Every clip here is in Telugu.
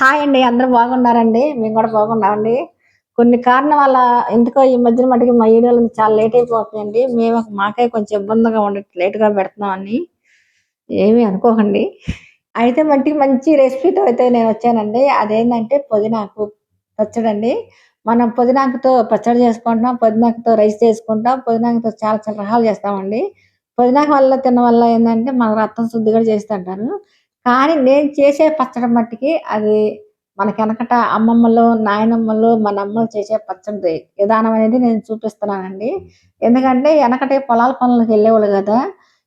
హాయ్ అండి. అందరూ బాగున్నారండి? మేము కూడా బాగున్నామండి. కొన్ని కారణం వల్ల ఎందుకో ఈ మధ్యన మటుకు మా వీడియోలు చాలా లేట్ అయిపోతున్నాయండి. మాకే కొంచెం ఇబ్బందిగా లేట్‌గా పెడుతున్నామని. ఏమి అనుకోకండి. అయితే మట్టికి మంచి రెసిపీతో అయితే నేనొచ్చానండి. అదేంటంటే పుదీనాకు పచ్చడండి. మనం పుదీనాకుతో పచ్చడి చేసుకుంటున్నాం. పుదీనాకుతో రైస్ చేసుకుంటాం. పుదీనాకుతో చాలా చాలా రకాలు చేస్తామండి. పుదీనాకు వల్ల తినడం వల్ల ఏందంటే మన రక్తం శుద్ధి కూడా చేస్తదంటారు. కానీ నేను చేసే పచ్చడి మట్టికి అది మనకెనకట అమ్మమ్మలు, నాయనమ్మలు, మన అమ్మలు చేసే పచ్చడి విధానం అనేది నేను చూపిస్తున్నానండి. ఎందుకంటే ఎనకటి పొలాల పనులకెళ్ళేవాళ్ళు గదా!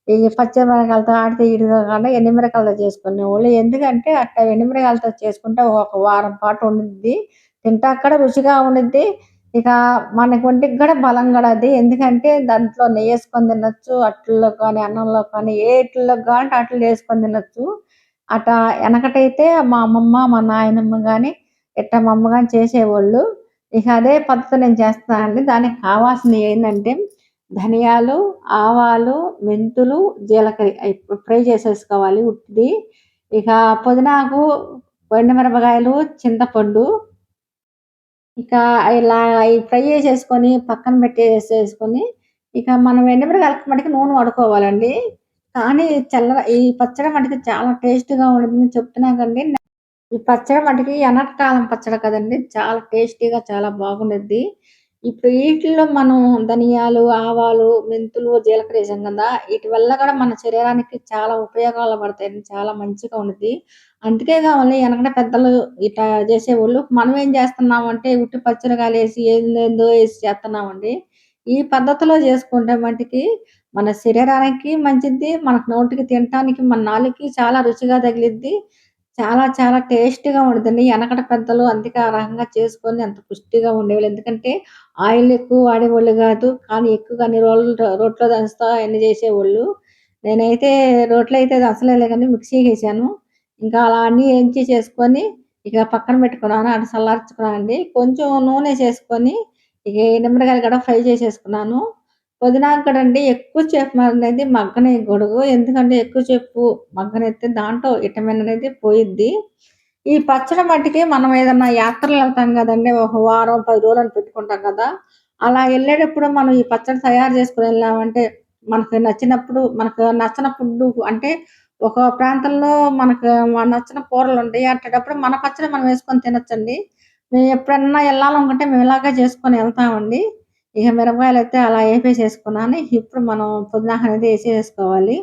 ఈ పచ్చిమిరపకాయలతో ఆడితే ఈడితో కాకుండా ఎండుమిరపకాయలతో చేసుకునేవాళ్ళు. ఎందుకంటే అట్లా ఎండుమిరపకాయలతో చేసుకుంటే ఒక వారం పాటు ఉండిద్ది. తింటాక కూడా రుచిగా ఉండిద్ది. ఇక మనకి ఒంటికి కూడా బలం కూడా అది. ఎందుకంటే దాంట్లో నెయ్యేసుకొని తినొచ్చు. అట్లలో కానీ, అన్నంలో కానీ ఏటిల్లో కావాలంటే ఆటిల్లో ఏసుకొని తినొచ్చు. అట్టా ఎనకటైతే మా అమ్మమ్మ, మా నాయనమ్మ గాని, ఇట్టా మా అమ్మ గాని చేసేవోళ్ళు. ఇక అదే పద్ధతిలో నేను చేస్తున్నానండి. దానికి కావాల్సినయి ఏందంటే ధనియాలు, ఆవాలు, మెంతులు, జీలకర్ర అయి ఫ్రై చేసేసుకోవాలి ఉట్టిది. ఇక పుదీనాకు, ఎండుమిరపకాయలు, చింతపండు, ఇక ఇలా అయి ఫ్రై చేసేసుకొని పక్కన పెట్టేసేసుకొని, ఇక మనం ఎండుమిరపకాయలకు మటికి నూనె వాడుకోవాలండి. కానీ ఈ పచ్చడి మటుకు చాలా టేస్ట్‌గా ఉండిద్దని చెప్తున్నా కండి. ఈ పచ్చడి మటికి ఎనటకాలం పచ్చడి కదండీ! చాలా టేస్టీగా చాలా బాగుండిద్ది. ఇప్పుడు ఈటిల్లో మనం ధనియాలు, ఆవాలు, మెంతులు, జీలకర్ర ఏసాం కదా! ఈటి వల్ల కూడా మన శరీరానికి చాలా ఉపయోగాలు పడతాయండి. చాలా మంచిగా ఉండిద్ది. అందుకే కావాలి ఎనకట పెద్దలు ఇట్టా చేసేవోళ్ళు. మనం ఏం చేస్తున్నామంటే ఉట్టి పచ్చిమిరకాయలేసి ఏందేందో ఏసి చేస్తున్నామండి. ఈ పద్ధతిలో చేసుకుంటే మటికి మన శరీరానికి మంచిద్ది. మనకు నోటికి తినటానికి మన నాలుకకి చాలా రుచిగా తగిలిద్ది. చాలా చాలా టేస్టీగా ఉండిద్దండి. ఎనకట పెద్దలు అందుకే ఆ రకంగా చేసుకొని అంత పుష్టిగా ఉండేవాళ్ళు. ఎందుకంటే ఆయిల్ ఎక్కువ వాడేవాళ్ళు గాదు. కానీ ఎక్కువగా అన్ని రోట్లో దంచుతా అయన్నీ చేసేవోళ్ళు. నేనైతే రోట్లో అయితే దంచలేదులే గానీ మిక్సీకేసాను. ఇంకా అలా అన్నీ ఏంచి చేసుకొని ఇక పక్కన పెట్టుకున్నాను. అటు చల్లార్చుకున్నానండి. కొంచెం నూనెసేసుకొని ఇక ఎండుమిరగాయలు కూడా ఫ్రై చేసేసుకున్నాను. పుదీనాకు కూడండి ఎక్కువ సేపు అనేది మగ్గనియకూడదు. ఎందుకంటే ఎక్కువ సేపు మగ్గనిస్తే దాంట్లో విటమిన్ అనేది పోయిద్ది. ఈ పచ్చడి మట్టికి మనం ఏదన్నా యాత్రలెళ్తాం గదండీ! ఒక వారం, 10 రోజులని పెట్టుకుంటాం గదా! అలా ఎళ్ళేటప్పుడు మనం ఈ పచ్చడి తయారు చేసుకొని ఎళ్ళామంటే, మనకు నచ్చని ఫుడ్డు అంటే, ఒక ప్రాంతంలో నచ్చని కూరలుంటాయి. అట్టేటప్పుడు మన పచ్చడి మనం వేసుకొని తినొచ్చండి. మేము ఎప్పుడన్నా ఎళ్ళాలనుకుంటే మేము ఇలాగే చేసుకొని ఎళ్తామండి. ఇక మిరపకాయలైతే అలా ఏపేసేసుకున్నాను. ఇప్పుడు మనం పుదీనాకు అనేది ఏసేసుకోవాలి.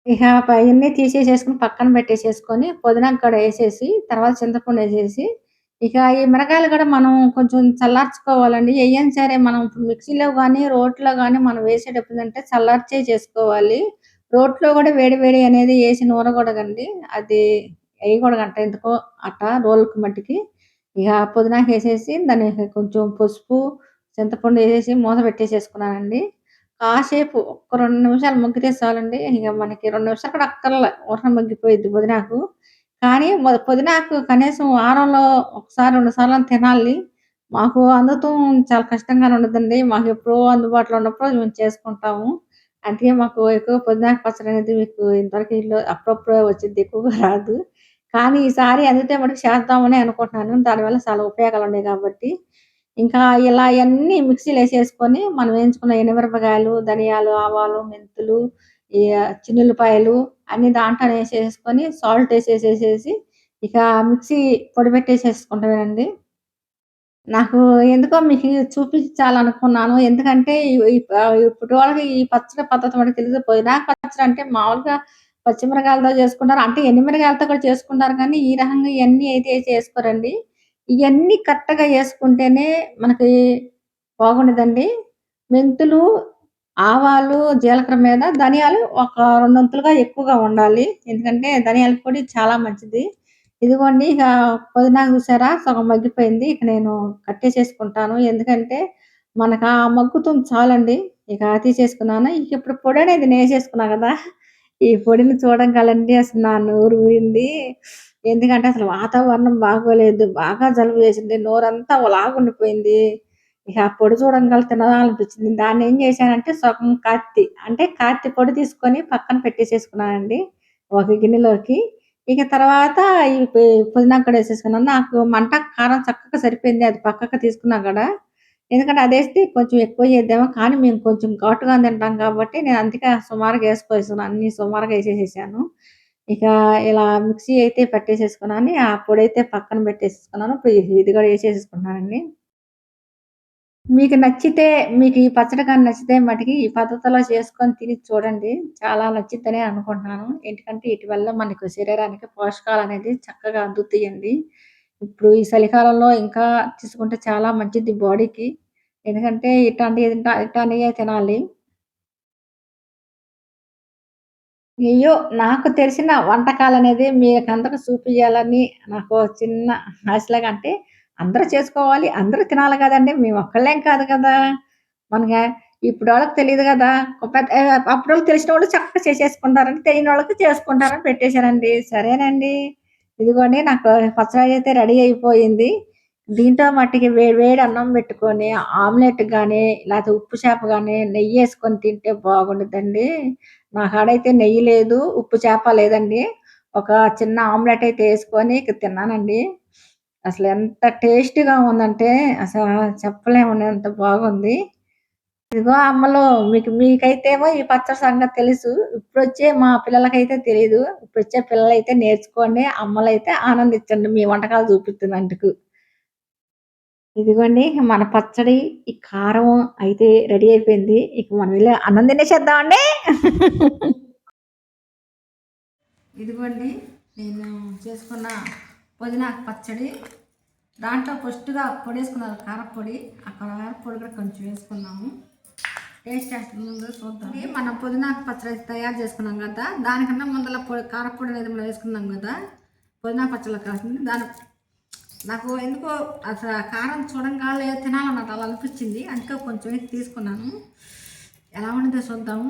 ఇక పయన్నీ తీసేసేసుకొని పక్కన పెట్టేసేసుకొని, పుదీనా కూడా ఏసేసి, తర్వాత చింతపండేసేసి, ఇక ఈ మిరగాయలు గూడా మనం కొంచెం చల్లార్చుకోవాలండి. ఏయైనా సరే మనం ఇప్పుడు మిక్సీలో గానీ, రోట్లో గానీ మనం వేసేటప్పుడంటే చల్లార్చే చేసుకోవాలి. రోట్లో గూడా వేడి వేడి అనేది ఏసి నూరగూడదండి. అది ఎయగూడదంట ఎందుకో రోలుకి మట్టికి. ఇక పుదీనాకేసేసి దానికి కొంచెం పసుపు, చింతపండు ఏసేసి మూత పెట్టేసేసుకున్నానండి. కాసేపు ఒక్క 2 నిమిషాలు మగ్గితే చాలండి. ఇక మనకి 2 నిమిషాలు కూడా అక్కర్లే. ఊరకనే మగ్గిపోయిద్ది పుదీనాకు. కానీ పుదీనాకు కనీసం వారంలో ఒకసారి, 2 సార్లన్నా తినాలి. మాకు అందుతం చాలా కష్టంగానే ఉండిద్దండి. మాకెప్పుడో అందుబాటులో ఉన్నప్పుడు మేము చేసుకుంటాము. అందుకే మాకు ఎక్కువ పుదీనాకు పచ్చడి అనేది మీకు ఇంతవరకు అప్పుడప్పుడే వచ్చిద్ది. ఎక్కువగా రాదు. కానీ ఈసారి అందితే మటుకు చేద్దామని అనుకుంటున్నాను. దానివల్ల చాలా ఉపయోగాలున్నాయి కాబట్టి. ఇంకా ఇలా అయన్నీ మిక్సీలో ఏసేసుకొని, మనం వేయించుకున్న ఎండుమిరపకాయలు, ధనియాలు, ఆవాలు, మెంతులు, ఈ చిన్నుల్లిపాయలు అన్నీ దాంట్లోనే ఏసేసుకొని, సాల్ట్ ఏసేసేసేసి, ఇక మిక్సీ పొడి పెట్టేసేసుకుంటమేనండి. నాకు ఎందుకో మీకు చూపించాలనుకున్నాను. ఎందుకంటే ఇప్పటి వాళ్ళకి ఈ పచ్చడి పద్ధతి మనకు తెలీదు. పుదీనాకు పచ్చడి అంటే మామూలుగా పచ్చిమిరపకాయలతో చేసుకుంటారు. అంటే ఎండుమిరపకాయలతో కూడా చేసుకుంటారు కానీ, ఈ రకంగా ఇయన్నీ అయితే చేసుకోరండి. ఇయన్నీ కరెక్ట్‌గా యేసుకుంటేనే మనకి బాగుండిద్దండి. మెంతులు, ఆవాలు, జీలకర్ర మీద ధనియాలు ఒక రెండొంతులుగా ఎక్కువగా ఉండాలి. ఎందుకంటే ధనియాల పొడి చాలా మంచిది. ఇదిగోండి ఇక పుదీనా చూసారా సగం మగ్గిపోయింది. ఇక నేను కట్టేసేసుకుంటాను. ఎందుకంటే మనకు ఆ మగ్గుతుంది చాలండి. ఇక తీసేసుకున్నాను. ఇక ఇప్పుడు పొడనేది నేసేసుకున్నా గదా! ఈ పొడిని చూడంగాలండి అసలు నా నోరు ఊరింది. ఎందుకంటే అసలు వాతావరణం బాగోలేదు. బాగా జలుబు చేసింది. నోరంతా ఒకలాగుండిపోయింది. ఇక ఆ పొడి చూడంగానే తినాలనిపించింది. దాన్నేం చేశానంటే సగం కాత్తి అంటే కాత్తి పొడి తీసుకొని పక్కన పెట్టేసేసుకున్నానండి ఒక గిన్నెలోకి. ఇక తర్వాత ఈ పుదీనా కూడా వేసేసుకున్నాను. నాకు మంట, కారం చక్కగా సరిపోయింది. అది పక్కకు తీసుకున్నా గూడా. ఎందుకంటే అదేస్తే కొంచెం ఎక్కువ చేద్దాము. కానీ మేము కొంచెం ఘాటుగా తింటాం కాబట్టి నేను అందుకే సుమారుగా ఏసుకొేస్తున్నాను. అన్నీ సుమారుగా ఏసేసేసాను. ఇక ఇలా మిక్సీ అయితే పట్టేసేసుకున్నాను. ఆ పొడైతే పక్కన పెట్టేసేసుకున్నాను. ఇప్పుడు ఇది కూడా ఏసేసుకుంటున్నానండి. మీకు నచ్చితే మీకు ఈ పచ్చడి గాని నచ్చితే మటికి ఈ పద్ధతిలో చేసుకొని తిని చూడండి. చాలా నచ్చిద్దనే అనుకుంటున్నాను. ఎందుకంటే ఈటి వల్ల మనకు శరీరానికి పోషకాలనేది చక్కగా అందుతాయండి. ఇప్పుడు ఈ చలికాలంలో ఇంకా తీసుకుంటే చాలా మంచిది బాడీకి. ఎందుకంటే ఇట్లాంటియే తినాలి. అయ్యో! నాకు తెలిసిన వంటకాలనేది మీకందరికి చూపియాలని నాకు చిన్న ఆశలాగా అంటే అందరూ చేసుకోవాలి, అందరూ తినాలి గదండీ! మేమొక్కళ్ళేం కాదు కదా! మనగా ఇప్పుడోళ్ళకి తెలీదు గదా! అప్పుడోళ్ళకి తెలిసినోళ్ళు చక్కగా చేసేసుకుంటారని, తెలియనోళ్ళకి చేసుకుంటారని పెట్టేసానండి. సరేనండి. ఇదిగోండి నాకు పచ్చడయితే రెడీ అయిపోయింది. దీంట్లో మట్టికి వేడి వేడి అన్నం బెట్టుకొని, ఆమ్లెట్ గాని, లేతే ఉప్పు చేప గాని, నెయ్యేసుకొని తింటే బాగుండిద్దండి. నా కాడైతే నెయ్యి లేదు, ఉప్పు చేప లేదండి. ఒక చిన్న ఆమ్లెట్ అయితే యేసుకొని ఇక తిన్నానండి. అసలెంత టేస్టీగా ఉందంటే, చెప్పలేమండి అంత బాగుంది. ఇదిగో అమ్మలు మీకైతేమో ఈ పచ్చడి సంగతి తెలుసు. ఇప్పుడొచ్చే మా పిల్లలకైతే తెలీదు. ఇప్పుడొచ్చే పిల్లలైతే నేర్చుకోండి. అమ్మలైతే ఆనందించండి మీ వంటకాలు చూపిస్తున్నందుకు. ఇదిగోండి మన పచ్చడి, ఈ కారం అయితే రెడీ అయిపోయింది. ఇక మనం వెళ్లి అన్నం తినేసేద్దామండి. ఇదిగోండి నేను చేసుకున్న పుదీనాకు పచ్చడి. దాంట్లో ఫస్ట్‌గా పొడేసుకున్నాను కారప్పొడి. ఆ కారప్పొడి కూడా కొంచెం వేసుకున్నాము. టేస్ట్ ఎట్లుందో చూద్దాం. మనం పుదీనాకు పచ్చడి తయారు చేసుకున్నాం కదా! దానికన్నా ముందల కారప్పొడి అనేది మనం వేసుకున్నాం కదా! పుదీనా పచ్చడిలో కాసింది. నాకు ఎందుకో అసలు కారం చూడంగానే తినాలన్నట్టు అలా అనిపించింది. అందుకే కొంచెం తీసుకున్నాను. ఎలా ఉంటుందో చూద్దాము.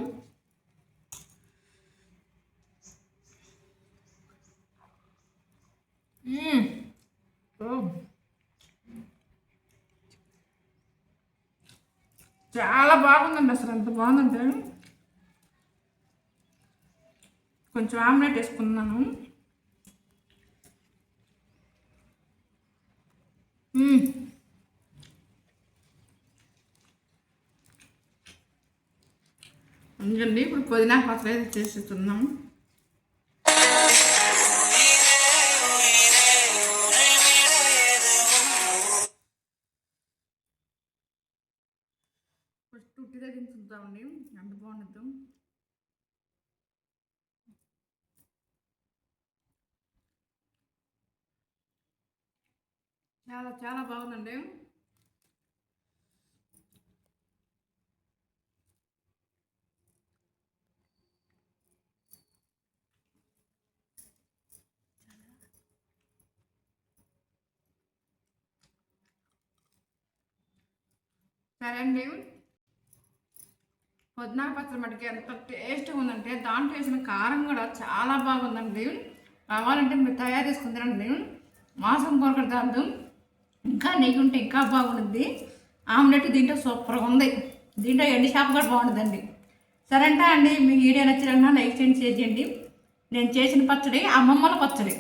చాలా బాగుందండి. అసలు ఎంత బాగుందంటే కొంచెం ఆమ్లెట్ వేసుకున్నాను. ఎందుకండి ఇప్పుడు పుదీనా పచ్చడి అయితే చేసేస్తున్నాం. ఫస్ట్ ఉట్టిగా దించుద్దామండి. ఎంత బాగుండిద్దాం. చాలా చాలా బాగుందండి. సరే అండి. పుదీనా పచ్చడి మటుకి ఎంత టేస్ట్గా ఉందంటే దాంట్లో వేసిన కారం కూడా చాలా బాగుందండి. కావాలంటే మీరు తయారు చేసుకుని తినండి. మాంసం కొరకడదాదు ఇంకా నెయ్యి ఉంటే ఇంకా బాగుంటుంది. ఆమ్లెట్ దీంట్లో సూపర్గా ఉంది. దీంట్లో ఎండు చేప కూడా బాగుంటుందండి. సరే అండి, మీకు వీడియో నచ్చినా లైక్ చేయండి, షేర్ చేయండి. నేను చేసిన పచ్చడి అమ్మమ్మల పచ్చడి.